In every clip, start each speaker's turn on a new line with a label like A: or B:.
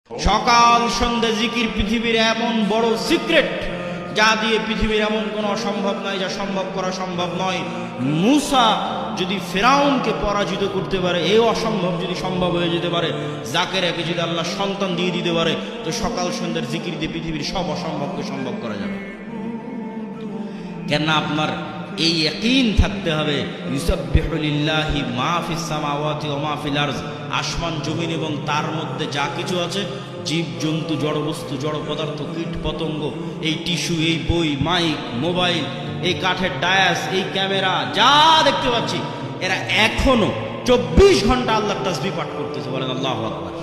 A: সকাল সন্ধ্যা জিকির পৃথিবীর এমন বড় সিক্রেট, যা দিয়ে পৃথিবীর এমন কোনো অসম্ভব নয়, যা সম্ভব করা সম্ভব নয়। মূসা যদি ফেরাউনকে পরাজিত করতে পারে, এই অসম্ভব যদি সম্ভব হয়ে যেতে পারে, জাকেরিয়াকে যদি আল্লাহ সন্তান দিয়ে দিতে পারে, তো সকাল সন্ধ্যার জিকির দিয়ে পৃথিবীর সব অসম্ভবকে সম্ভব করা যাবে। কেন আপনার এই ইয়াকিন থাকতে হবে, ইউসাব্বিহু লিল্লাহি মা ফিস সামাওয়াতি ওয়া মা ফিল আরজ, আসমান জমিন এবং তার মধ্যে যা কিছু আছে, জীব জন্তু, জড় বস্তু, জড় পদার্থ, কীট পতঙ্গ, এই টিস্যু, এই বই, মাইক, মোবাইল, এই কাঠের ডায়াস, এই ক্যামেরা, যা দেখতে পাচ্ছি, এরা এখনো 24 ঘন্টা আল্লাহর তাসবিহ পাঠ করতেছে। বলেন আল্লাহু আকবার।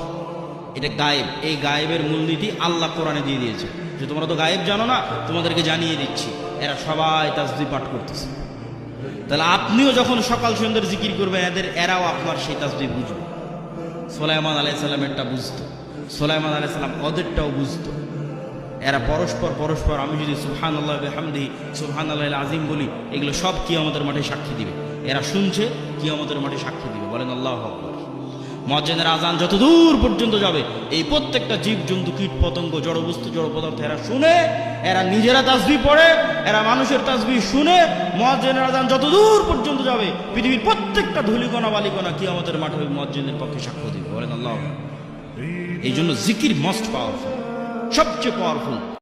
A: এটা গায়েব। এই গায়েবের মূলনীতি আল্লাহ কোরআনে দিয়ে দিয়েছে, যে তোমরা তো গায়েব জানো না, তোমাদেরকে জানিয়ে দিচ্ছি, এরা সবাই তাসবিহ পাঠ করতেছে। তাহলে আপনিও যখন সকাল সন্ধ্যার জিকির করবেন, এরাও আপনার সেই তাসবিহ বুঝবে। সুলাইমান আলাইহিস সালামেরটা বুঝতো, সুলাইমান আলাইহিস সালাম ওদেরটাও বুঝতো। এরা পরস্পর আমি যদি সুবহানাল্লাহি ওয়া বিহামদিহি সুবহানাল্লাহিল আযীম বলি, এগুলো সব কিয়ামতের মাঠে সাক্ষী দিবে। এরা শুনছে, কিয়ামতের মাঠে সাক্ষী দিবে। বলেন আল্লাহু আকবার। মুয়াজ্জিনের আজান যত দূর পর্যন্ত যাবে, এই প্রত্যেকটা জীব জন্তু, কীট পতঙ্গ, জড় বস্তু, জড় পদার্থ, এরা শুনে, এরা নিজেরা তাসবিহ পড়ে, এরা মানুষের তাসবিহ শুনে। মুয়াজ্জিনের আজান যত দূর পর্যন্ত যাবে, পৃথিবীর প্রত্যেকটা ধূলিকণা বালিকণা কিয়ামতের মাঠে মুয়াজ্জিনের পক্ষে সাক্ষ্য দিবে। বলেন আল্লাহু আকবার। এই জন্য জিকির মোস্ট পাওয়ারফুল, সবচেয়ে পাওয়ারফুল।